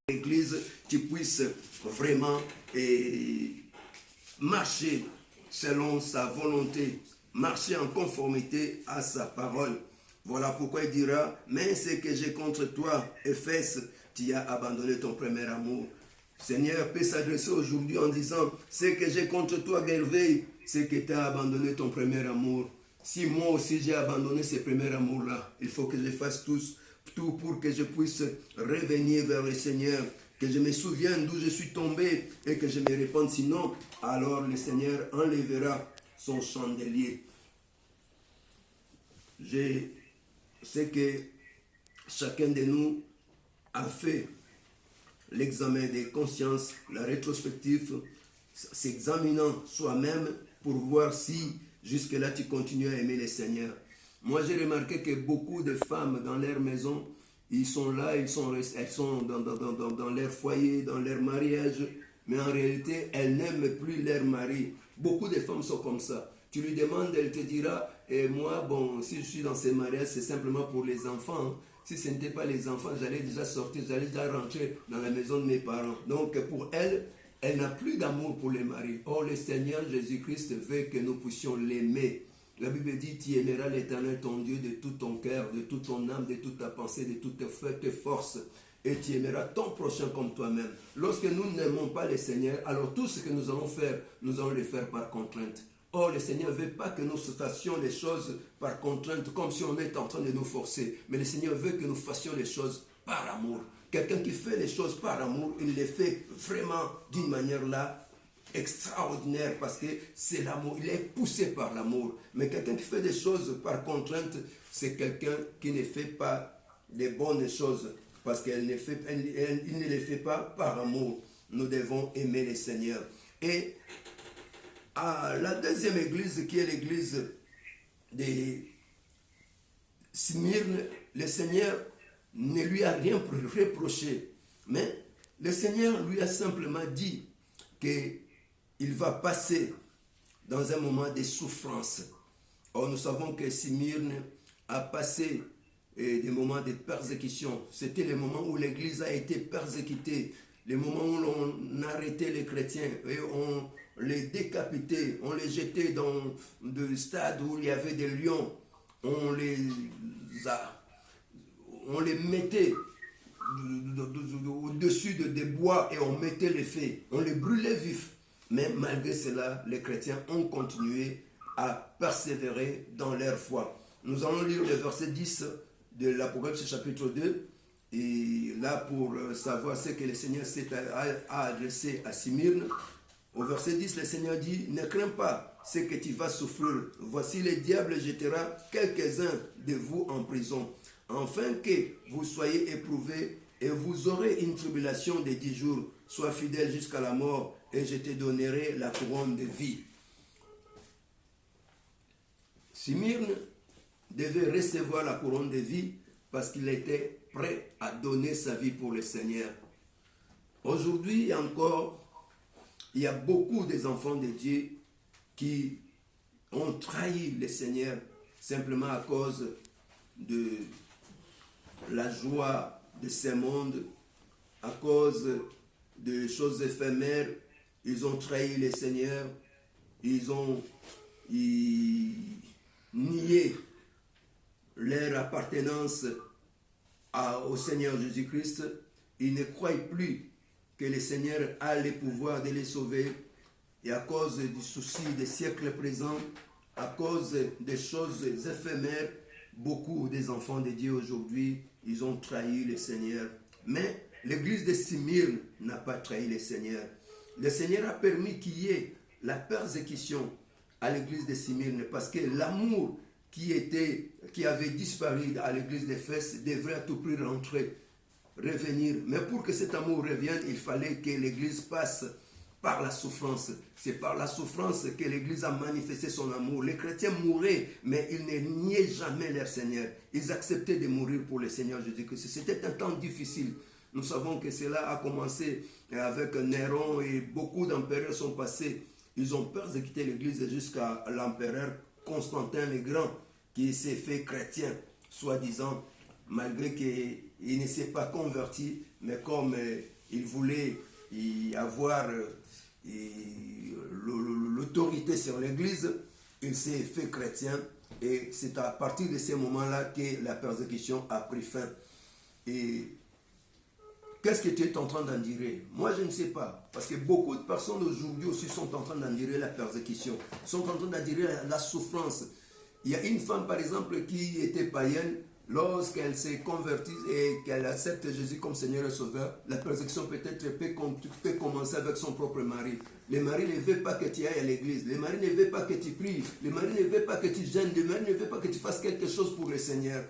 l'église, tu puisses vraiment marcher selon sa volonté, marcher en conformité à sa parole. Voilà pourquoi il dira, mais ce que j'ai contre toi, Éphèse, tu as abandonné ton premier amour. Seigneur peut s'adresser aujourd'hui en disant, ce que j'ai contre toi, Gervais, c'est que tu as abandonné ton premier amour. Si moi aussi j'ai abandonné ce premier amour-là, il faut que je fasse tout pour que je puisse revenir vers le Seigneur, que je me souvienne d'où je suis tombé et que je me répande. Sinon, alors le Seigneur enlèvera son chandelier. Je sais que chacun de nous a fait l'examen des consciences, la rétrospective, s'examinant soi-même pour voir si jusque-là tu continues à aimer le Seigneur. Moi j'ai remarqué que beaucoup de femmes dans leur maison, ils sont là, elles sont dans leur foyer, dans leur mariage, mais en réalité elles n'aiment plus leur mari. Beaucoup de femmes sont comme ça. Tu lui demandes, elle te dira, et moi, bon, si je suis dans ces mariages, c'est simplement pour les enfants. Si ce n'était pas les enfants, j'allais déjà sortir, j'allais déjà rentrer dans la maison de mes parents. Donc pour elle, elle n'a plus d'amour pour les maris. Or, le Seigneur Jésus-Christ veut que nous puissions l'aimer. La Bible dit, tu aimeras l'Éternel ton Dieu de tout ton cœur, de toute ton âme, de toute ta pensée, de toutes tes forces. Et tu aimeras ton prochain comme toi-même. Lorsque nous n'aimons pas le Seigneur, alors tout ce que nous allons faire, nous allons le faire par contrainte. Or, le Seigneur ne veut pas que nous fassions les choses par contrainte, comme si on était en train de nous forcer. Mais le Seigneur veut que nous fassions les choses par amour. Quelqu'un qui fait les choses par amour, il les fait vraiment d'une manière là extraordinaire parce que c'est l'amour, il est poussé par l'amour. Mais quelqu'un qui fait des choses par contrainte, c'est quelqu'un qui ne fait pas les bonnes choses parce qu'il ne les fait pas par amour. Nous devons aimer le Seigneur. Et à la deuxième église, qui est l'église de Smyrne, le Seigneur ne lui a rien reproché. Mais le Seigneur lui a simplement dit qu'il va passer dans un moment de souffrance. Or, nous savons que Smyrne a passé des moments de persécution. C'était le moment où l'église a été persécutée, le moment où l'on arrêtait les chrétiens et on les décapitait, on les jetait dans des stades où il y avait des lions, on les mettait au-dessus des bois et on mettait les feux, on les brûlait vifs. Mais malgré cela, les chrétiens ont continué à persévérer dans leur foi. Nous allons lire le verset 10 de l'Apocalypse chapitre 2. Et là, pour savoir ce que le Seigneur a adressé à Smyrne, au verset 10, le Seigneur dit, ne crains pas ce que tu vas souffrir. Voici le diable jettera quelques-uns de vous en prison, afin que vous soyez éprouvés et vous aurez une tribulation de 10 jours. Sois fidèle jusqu'à la mort et je te donnerai la couronne de vie. Smyrne devait recevoir la couronne de vie parce qu'il était prêt à donner sa vie pour le Seigneur. Aujourd'hui encore, il y a beaucoup des enfants de Dieu qui ont trahi le Seigneur simplement à cause de la joie de ce monde, à cause de choses éphémères. Ils ont trahi le Seigneur, ils ont nié leur appartenance au Seigneur Jésus-Christ. Ils ne croient plus que le Seigneur a le pouvoir de les sauver. Et à cause du souci des siècles présents, à cause des choses éphémères, beaucoup des enfants de Dieu aujourd'hui, ils ont trahi le Seigneur. Mais l'église de Smyrne n'a pas trahi le Seigneur. Le Seigneur a permis qu'il y ait la persécution à l'église de Smyrne parce que l'amour qui avait disparu à l'église d'Éphèse devrait à tout prix revenir. Mais pour que cet amour revienne, il fallait que l'église passe par la souffrance. C'est par la souffrance que l'église a manifesté son amour. Les chrétiens mouraient, mais ils ne niaient jamais leur Seigneur. Ils acceptaient de mourir pour le Seigneur Jésus-Christ. C'était un temps difficile. Nous savons que cela a commencé avec Néron et beaucoup d'empereurs sont passés. Ils ont persécuté l'église jusqu'à l'empereur Constantin le Grand qui s'est fait chrétien, soi-disant, malgré qu'il ne s'est pas converti, mais comme il voulait y avoir l'autorité sur l'Église, il s'est fait chrétien et c'est à partir de ces moments-là que la persécution a pris fin. Et qu'est-ce que tu es en train d'endurer? Moi, je ne sais pas. Parce que beaucoup de personnes aujourd'hui aussi sont en train d'endurer la persécution, sont en train d'endurer la souffrance. Il y a une femme, par exemple, qui était païenne. Lorsqu'elle s'est convertie et qu'elle accepte Jésus comme Seigneur et Sauveur, la persécution peut-être peut commencer avec son propre mari. Le mari ne veut pas que tu ailles à l'église. Le mari ne veut pas que tu pries. Le mari ne veut pas que tu gênes. Le mari ne veut pas que tu fasses quelque chose pour le Seigneur.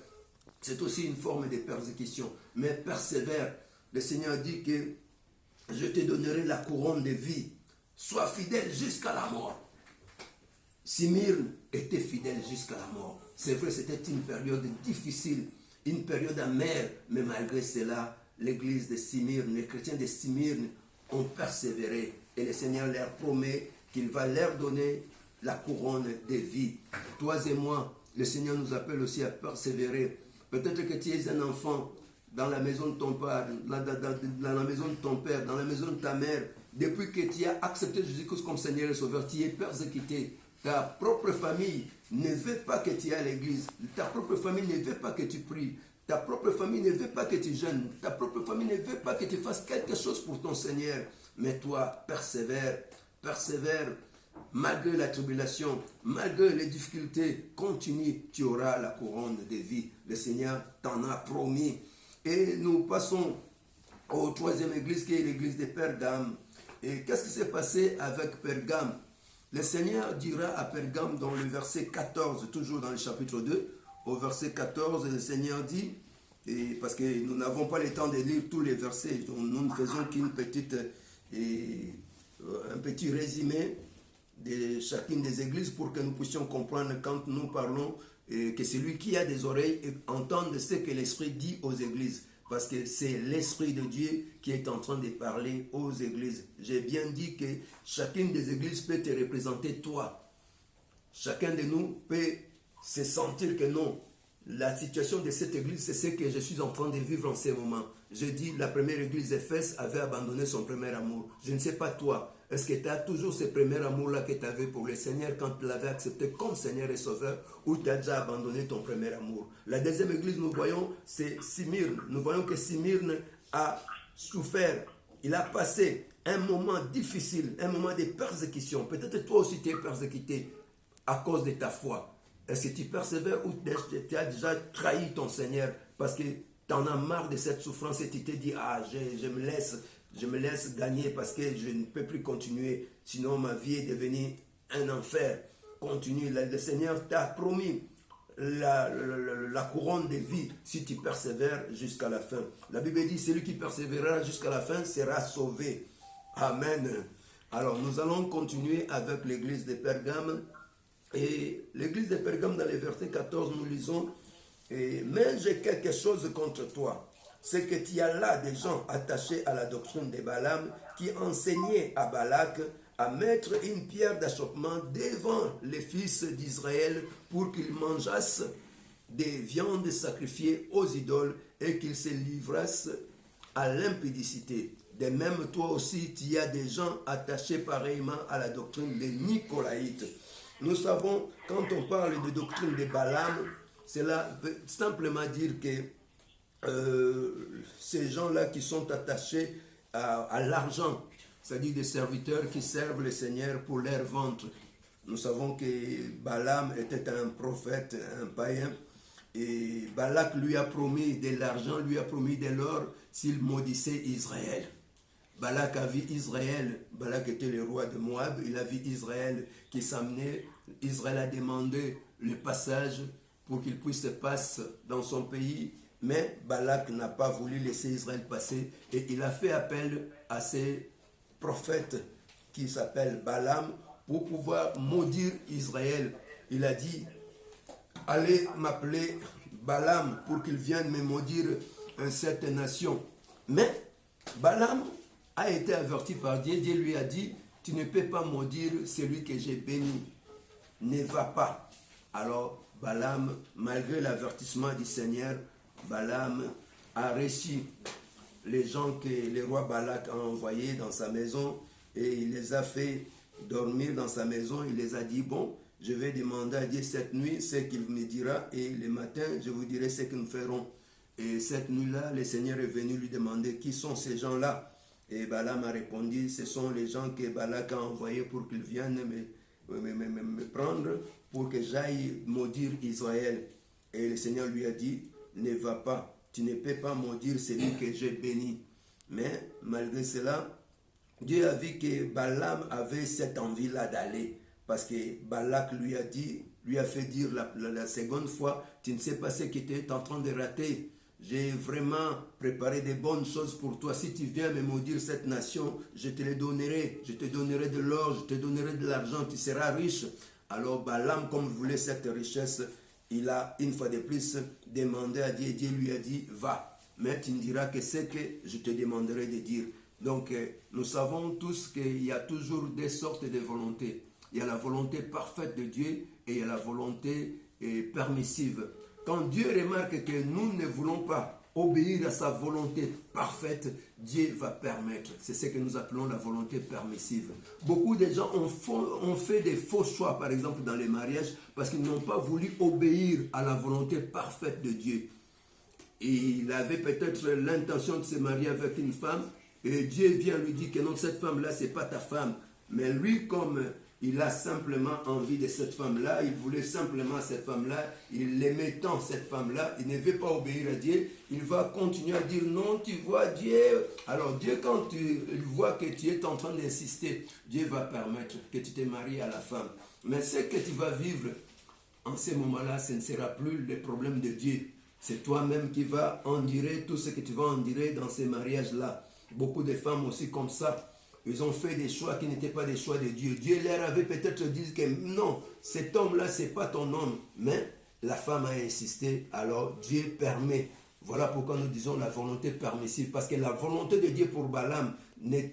C'est aussi une forme de persécution. Mais persévère. Le Seigneur dit que je te donnerai la couronne de vie. Sois fidèle jusqu'à la mort. Smyrne était fidèle jusqu'à la mort. C'est vrai, c'était une période difficile, une période amère, mais malgré cela, l'église de Smyrne, les chrétiens de Smyrne ont persévéré. Et le Seigneur leur promet qu'il va leur donner la couronne de vie. Toi et moi, le Seigneur nous appelle aussi à persévérer. Peut-être que tu es un enfant dans la maison de ton père, dans la maison de ton père, dans la maison de ta mère. Depuis que tu as accepté Jésus-Christ comme Seigneur et Sauveur, tu es persécuté. Ta propre famille ne veut pas que tu ailles à l'église. Ta propre famille ne veut pas que tu pries. Ta propre famille ne veut pas que tu jeûnes. Ta propre famille ne veut pas que tu fasses quelque chose pour ton Seigneur. Mais toi, persévère, persévère. Malgré la tribulation, malgré les difficultés, continue, tu auras la couronne de vie. Le Seigneur t'en a promis. Et nous passons au troisième église qui est l'église de Pergame. Et qu'est-ce qui s'est passé avec Pergame? Le Seigneur dira à Pergame dans le verset 14, toujours dans le chapitre 2, au verset 14, le Seigneur dit, et parce que nous n'avons pas le temps de lire tous les versets, nous ne faisons qu'une petite, un petit résumé de chacune des églises pour que nous puissions comprendre quand nous parlons que celui qui a des oreilles entende ce que l'Esprit dit aux églises. Parce que c'est l'Esprit de Dieu qui est en train de parler aux églises. J'ai bien dit que chacune des églises peut te représenter toi. Chacun de nous peut se sentir que non. La situation de cette église, c'est ce que je suis en train de vivre en ce moment. Je dis, la première église d'Éphèse avait abandonné son premier amour. Je ne sais pas toi. Est-ce que tu as toujours ce premier amour-là que tu avais pour le Seigneur quand tu l'avais accepté comme Seigneur et Sauveur, ou tu as déjà abandonné ton premier amour? La deuxième église, nous voyons, c'est Smyrne. Nous voyons que Smyrne a souffert. Il a passé un moment difficile, un moment de persécution. Peut-être toi aussi tu es persécuté à cause de ta foi. Est-ce que tu persévères ou tu as déjà trahi ton Seigneur parce que tu en as marre de cette souffrance et tu te dis, ah, je me laisse gagner parce que je ne peux plus continuer, sinon ma vie est devenue un enfer. Continue, le Seigneur t'a promis la couronne de vie si tu persévères jusqu'à la fin. La Bible dit, celui qui persévérera jusqu'à la fin sera sauvé. Amen. Alors nous allons continuer avec l'église de Pergame. Et l'église de Pergame, dans le verset 14, nous lisons, mais j'ai quelque chose contre toi. C'est que tu as là des gens attachés à la doctrine de Balaam qui enseignaient à Balak à mettre une pierre d'achoppement devant les fils d'Israël pour qu'ils mangeassent des viandes sacrifiées aux idoles et qu'ils se livrassent à l'impudicité. De même, toi aussi, tu as des gens attachés pareillement à la doctrine des Nicolaïtes. Nous savons, quand on parle de doctrine de Balaam, cela veut simplement dire que ces gens-là qui sont attachés à l'argent, c'est-à-dire des serviteurs qui servent le Seigneur pour leur ventre. Nous savons que Balaam était un prophète, un païen, et Balak lui a promis de l'argent, lui a promis de l'or s'il maudissait Israël. Balak a vu Israël, Balak était le roi de Moab, il a vu Israël qui s'amenait, Israël a demandé le passage pour qu'il puisse passer dans son pays, mais Balak n'a pas voulu laisser Israël passer et il a fait appel à ces prophètes qui s'appellent Balaam pour pouvoir maudire Israël. Il a dit, allez m'appeler Balaam pour qu'il vienne me maudire cette nation. Mais Balaam a été averti par Dieu. Dieu lui a dit, tu ne peux pas maudire celui que j'ai béni. Ne va pas. Alors Balaam, malgré l'avertissement du Seigneur, Balaam a reçu les gens que le roi Balak a envoyés dans sa maison et il les a fait dormir dans sa maison. Il les a dit, bon, je vais demander à Dieu cette nuit ce qu'il me dira et le matin, je vous dirai ce que nous ferons. Et cette nuit-là, le Seigneur est venu lui demander qui sont ces gens-là. Et Balaam a répondu, ce sont les gens que Balak a envoyés pour qu'ils viennent me prendre, pour que j'aille maudire Israël. Et le Seigneur lui a dit, ne va pas, tu ne peux pas maudire celui que j'ai béni. Mais malgré cela, Dieu a vu que Balaam avait cette envie-là d'aller. Parce que Balak lui a dit, lui a fait dire la seconde fois, tu ne sais pas ce que tu es en train de rater. J'ai vraiment préparé des bonnes choses pour toi. Si tu viens me maudire cette nation, je te les donnerai. Je te donnerai de l'or, je te donnerai de l'argent, tu seras riche. Alors Balaam, comme voulait cette richesse, il a une fois de plus demandé à Dieu. Dieu lui a dit, va, mais tu me diras que c'est que je te demanderai de dire. Donc nous savons tous qu'il y a toujours des sortes de volontés. Il y a la volonté parfaite de Dieu et il y a la volonté permissive. Quand Dieu remarque que nous ne voulons pas obéir à sa volonté parfaite, Dieu va permettre. C'est ce que nous appelons la volonté permissive. Beaucoup de gens ont fait des faux choix, par exemple dans les mariages, parce qu'ils n'ont pas voulu obéir à la volonté parfaite de Dieu. Et il avait peut-être l'intention de se marier avec une femme, et Dieu vient lui dire que non, cette femme-là, ce n'est pas ta femme. Mais lui, comme il a simplement envie de cette femme-là, il voulait simplement cette femme-là, il l'aimait tant cette femme-là, il ne veut pas obéir à Dieu, il va continuer à dire non, tu vois Dieu. Alors Dieu, quand il voit que tu es en train d'insister, Dieu va permettre que tu te maries à la femme. Mais ce que tu vas vivre en ce moment-là, ce ne sera plus le problème de Dieu. C'est toi-même qui vas endurer tout ce que tu vas endurer dans ces mariages-là. Beaucoup de femmes aussi comme ça. Ils ont fait des choix qui n'étaient pas des choix de Dieu. Dieu leur avait peut-être dit que non, cet homme-là, ce n'est pas ton homme. Mais la femme a insisté, alors Dieu permet. Voilà pourquoi nous disons la volonté permissive. Parce que la volonté de Dieu pour Balaam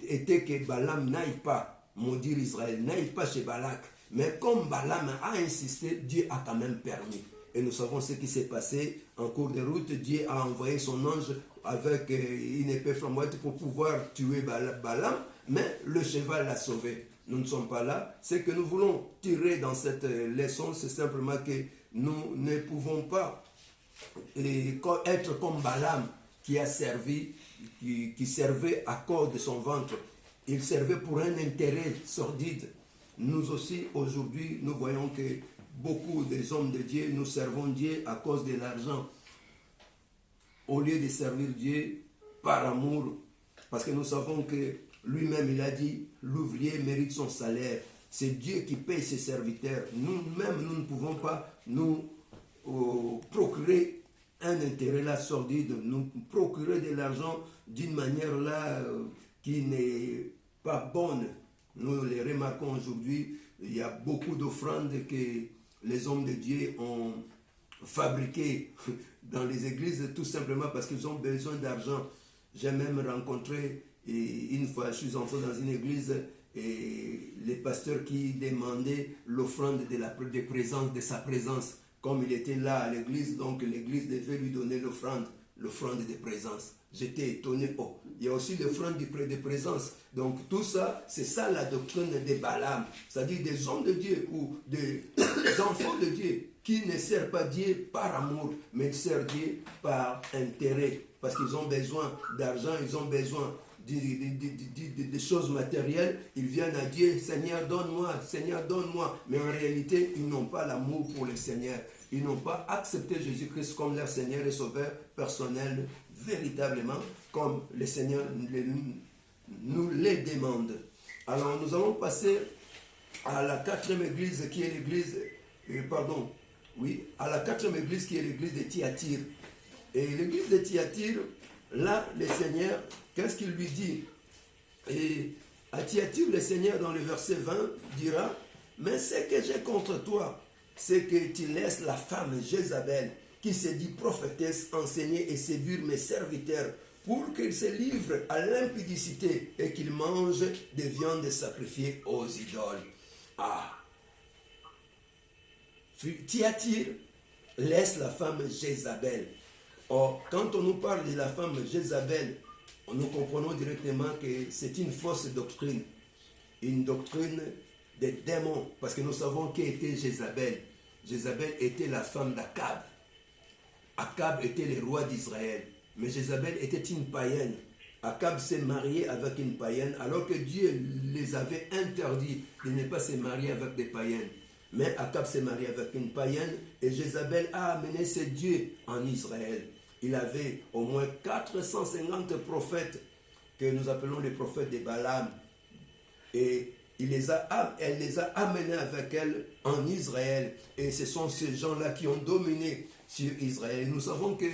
était que Balaam n'aille pas maudire Israël, n'aille pas chez Balak. Mais comme Balaam a insisté, Dieu a quand même permis. Et nous savons ce qui s'est passé en cours de route. Dieu a envoyé son ange avec une épée flamboyante pour pouvoir tuer Balaam. Mais le cheval l'a sauvé. Nous ne sommes pas là. Ce que nous voulons tirer dans cette leçon, c'est simplement que nous ne pouvons pas être comme Balaam qui a servi, qui servait à cause de son ventre. Il servait pour un intérêt sordide. Nous aussi, aujourd'hui, nous voyons que beaucoup des hommes de Dieu, nous servons Dieu à cause de l'argent. Au lieu de servir Dieu par amour, parce que nous savons que lui-même, il a dit, l'ouvrier mérite son salaire. C'est Dieu qui paye ses serviteurs. Nous-mêmes, nous ne pouvons pas nous procurer un intérêt là sordide, nous procurer de l'argent d'une manière là qui n'est pas bonne. Nous les remarquons aujourd'hui, il y a beaucoup d'offrandes que les hommes de Dieu ont fabriquées dans les églises tout simplement parce qu'ils ont besoin d'argent. J'ai même rencontré une fois, je suis entré dans une église et les pasteurs qui demandaient l'offrande de sa présence. Comme il était là à l'église, donc l'église devait lui donner l'offrande de présence. J'étais étonné. Oh, il y a aussi l'offrande de présence. Donc tout ça, c'est ça la doctrine de Balaam. C'est-à-dire des hommes de Dieu ou des enfants de Dieu qui ne servent pas Dieu par amour, mais servent Dieu par intérêt. Parce qu'ils ont besoin d'argent, ils ont besoin des choses matérielles, ils viennent à Dieu, Seigneur donne-moi, Seigneur donne-moi. Mais en réalité, ils n'ont pas l'amour pour le Seigneur. Ils n'ont pas accepté Jésus-Christ comme leur Seigneur et Sauveur personnel, véritablement, comme le Seigneur nous les demande. Alors nous allons passer à la quatrième église qui est l'église, à la quatrième église qui est l'église de Thyatire. Et l'église de Thyatire, là, le Seigneur, qu'est-ce qu'il lui dit? Et à Thyatire, le Seigneur, dans le verset 20, dira, mais ce que j'ai contre toi, c'est que tu laisses la femme Jézabel, qui se dit prophétesse, enseigner et séduire mes serviteurs, pour qu'ils se livrent à l'impudicité et qu'ils mangent des viandes sacrifiées aux idoles. Ah! Thyatire laisse la femme Jézabel. Or, quand on nous parle de la femme Jézabel, nous comprenons directement que c'est une fausse doctrine, une doctrine des démons, parce que nous savons qui était Jézabel. Jézabel était la femme d'Akab. Akab était le roi d'Israël, mais Jézabel était une païenne. Akab s'est marié avec une païenne, alors que Dieu les avait interdits de ne pas se marier avec des païennes. Mais Akab s'est marié avec une païenne et Jézabel a amené ses dieux en Israël. Il avait au moins 450 prophètes que nous appelons les prophètes de Balaam. Et elle les a amenés avec elle en Israël. Et ce sont ces gens-là qui ont dominé sur Israël. Nous savons que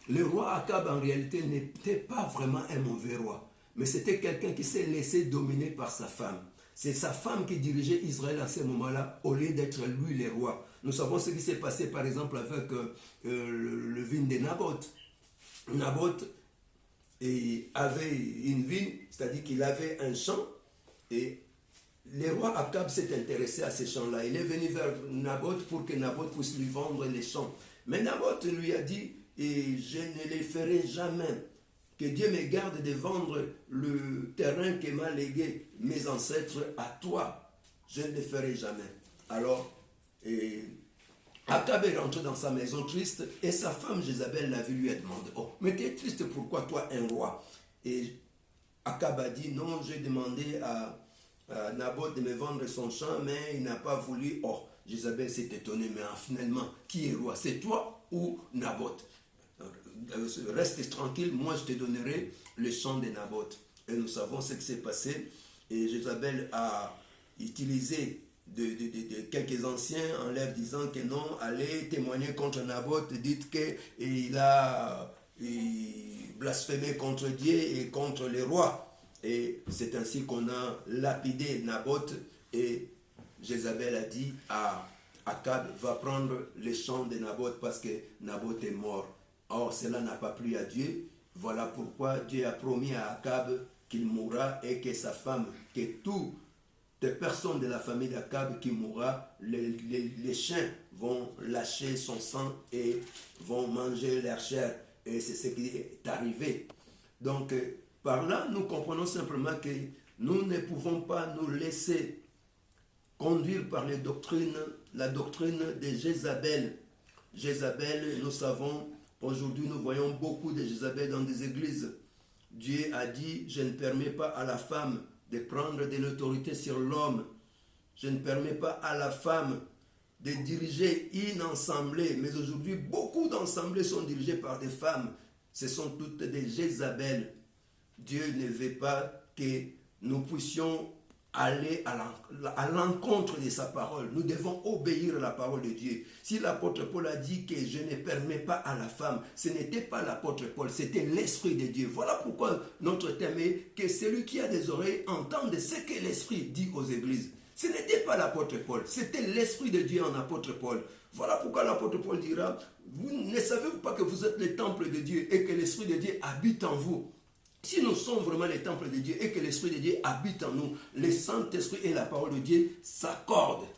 le roi Akab en réalité n'était pas vraiment un mauvais roi. Mais c'était quelqu'un qui s'est laissé dominer par sa femme. C'est sa femme qui dirigeait Israël à ce moment-là, au lieu d'être lui le roi. Nous savons ce qui s'est passé par exemple avec le vigne de Naboth. Naboth avait une vigne, c'est-à-dire qu'il avait un champ, et le roi Akab s'est intéressé à ces champs-là. Il est venu vers Naboth pour que Naboth puisse lui vendre les champs. Mais Naboth lui a dit, et je ne les ferai jamais. Que Dieu me garde de vendre le terrain que m'a légué mes ancêtres à toi. Je ne le ferai jamais. Alors, Akab est rentré dans sa maison triste et sa femme Jézabel l'a vu, lui a demandé, oh, mais tu es triste pourquoi toi un roi? Et Akab a dit, non, j'ai demandé à Naboth de me vendre son champ, mais il n'a pas voulu. Oh, Jézabel s'est étonnée, mais finalement, qui est roi? C'est toi ou Naboth? Reste tranquille, moi je te donnerai le champ de Naboth. Et nous savons ce qui s'est passé. Et Jézabel a utilisé de quelques anciens en leur disant que non, allez témoigner contre Naboth, dites qu'il a blasphémé contre Dieu et contre les rois. Et c'est ainsi qu'on a lapidé Naboth. Et Jézabel a dit à Akab, va prendre les champs de Naboth parce que Naboth est mort. Or, cela n'a pas plu à Dieu. Voilà pourquoi Dieu a promis à Akab qu'il mourra et que sa femme, que toutes les personnes de la famille d'Akab qui mourra, les chiens vont lâcher son sang et vont manger leur chair. Et c'est ce qui est arrivé. Donc, par là, nous comprenons simplement que nous ne pouvons pas nous laisser conduire par la doctrine de Jézabel. Jézabel, nous savons, aujourd'hui, nous voyons beaucoup de Jézabel dans des églises. Dieu a dit, je ne permets pas à la femme de prendre de l'autorité sur l'homme. Je ne permets pas à la femme de diriger une assemblée. Mais aujourd'hui, beaucoup d'assemblées sont dirigées par des femmes. Ce sont toutes des Jézabel. Dieu ne veut pas que nous puissions aller à l'encontre de sa parole. Nous devons obéir à la parole de Dieu. Si l'apôtre Paul a dit que je ne permets pas à la femme, ce n'était pas l'apôtre Paul, c'était l'Esprit de Dieu. Voilà pourquoi notre thème est que celui qui a des oreilles entende ce que l'Esprit dit aux églises. Ce n'était pas l'apôtre Paul, c'était l'Esprit de Dieu en apôtre Paul. Voilà pourquoi l'apôtre Paul dira, vous ne savez-vous pas que vous êtes le temple de Dieu et que l'Esprit de Dieu habite en vous? Si nous sommes vraiment les temples de Dieu et que l'Esprit de Dieu habite en nous, le Saint-Esprit et la parole de Dieu s'accordent.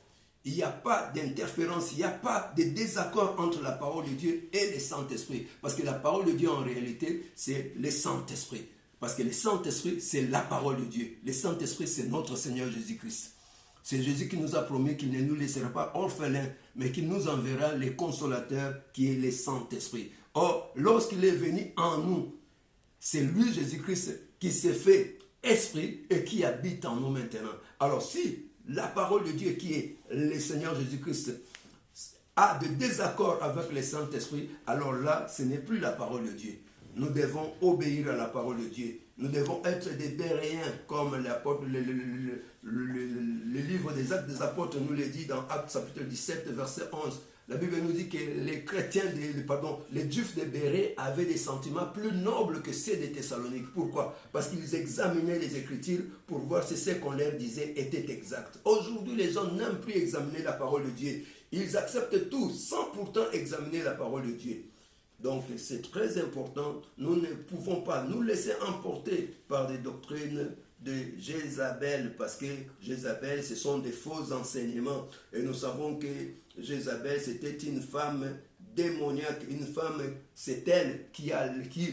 Il n'y a pas d'interférence, il n'y a pas de désaccord entre la parole de Dieu et le Saint-Esprit. Parce que la parole de Dieu en réalité, c'est le Saint-Esprit. Parce que le Saint-Esprit, c'est la parole de Dieu. Le Saint-Esprit, c'est notre Seigneur Jésus-Christ. C'est Jésus qui nous a promis qu'il ne nous laissera pas orphelins, mais qu'il nous enverra le consolateur qui est le Saint-Esprit. Or, lorsqu'il est venu en nous, c'est lui, Jésus-Christ, qui s'est fait esprit et qui habite en nous maintenant. Alors si la parole de Dieu qui est le Seigneur Jésus-Christ a de désaccords avec le Saint-Esprit, alors là, ce n'est plus la parole de Dieu. Nous devons obéir à la parole de Dieu. Nous devons être des Béréens, comme le livre des Actes des Apôtres nous le dit dans Actes chapitre 17, verset 11. La Bible nous dit que les chrétiens, les Juifs de Bérée avaient des sentiments plus nobles que ceux de Thessalonique. Pourquoi? Parce qu'ils examinaient les Écritures pour voir si ce qu'on leur disait était exact. Aujourd'hui, les gens n'aiment plus examiner la parole de Dieu. Ils acceptent tout sans pourtant examiner la parole de Dieu. Donc, c'est très important. Nous ne pouvons pas nous laisser emporter par des doctrines de Jézabel, parce que Jézabel, ce sont des faux enseignements. Et nous savons que Jézabel, c'était une femme démoniaque, une femme, c'est elle qui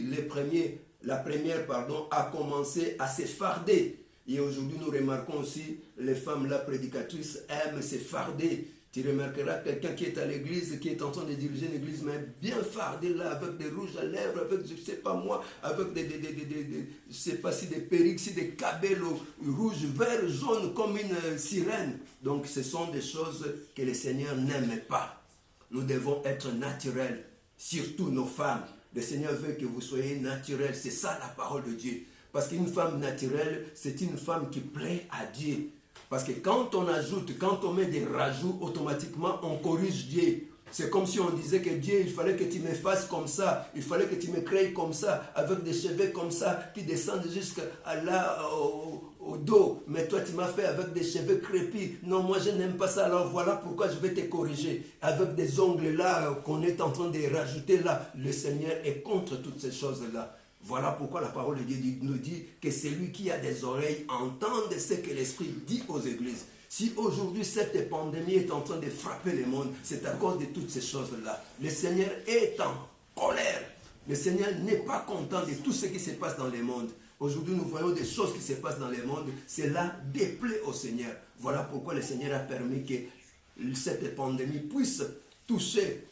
les premiers la première, pardon, a commencé à s'effarder. Et aujourd'hui, nous remarquons aussi, les femmes, la prédicatrice, aiment s'effarder. Tu remarqueras quelqu'un qui est à l'église, qui est en train de diriger une église, mais bien fardé là, avec des rouges à lèvres, avec, je ne sais pas moi, avec je ne sais pas si des perruques, si des cabellos rouges, verts, jaunes, comme une sirène. Donc, ce sont des choses que le Seigneur n'aime pas. Nous devons être naturels, surtout nos femmes. Le Seigneur veut que vous soyez naturels, c'est ça la parole de Dieu. Parce qu'une femme naturelle, c'est une femme qui plaît à Dieu. Parce que quand on ajoute, quand on met des rajouts, automatiquement on corrige Dieu. C'est comme si on disait que Dieu, il fallait que tu me fasses comme ça, il fallait que tu me crées comme ça, avec des cheveux comme ça, qui descendent jusqu'à là, au dos. Mais toi, tu m'as fait avec des cheveux crépus. Non, moi, je n'aime pas ça. Alors voilà pourquoi je vais te corriger. Avec des ongles là, qu'on est en train de rajouter là, le Seigneur est contre toutes ces choses-là. Voilà pourquoi la parole de Dieu nous dit que celui qui a des oreilles entende ce que l'Esprit dit aux églises. Si aujourd'hui cette pandémie est en train de frapper le monde, c'est à cause de toutes ces choses-là. Le Seigneur est en colère. Le Seigneur n'est pas content de tout ce qui se passe dans le monde. Aujourd'hui, nous voyons des choses qui se passent dans le monde. Cela déplaît au Seigneur. Voilà pourquoi le Seigneur a permis que cette pandémie puisse toucher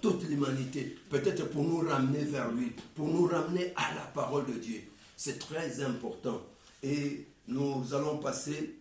toute l'humanité, peut-être pour nous ramener vers lui, pour nous ramener à la parole de Dieu. C'est très important. Et nous allons passer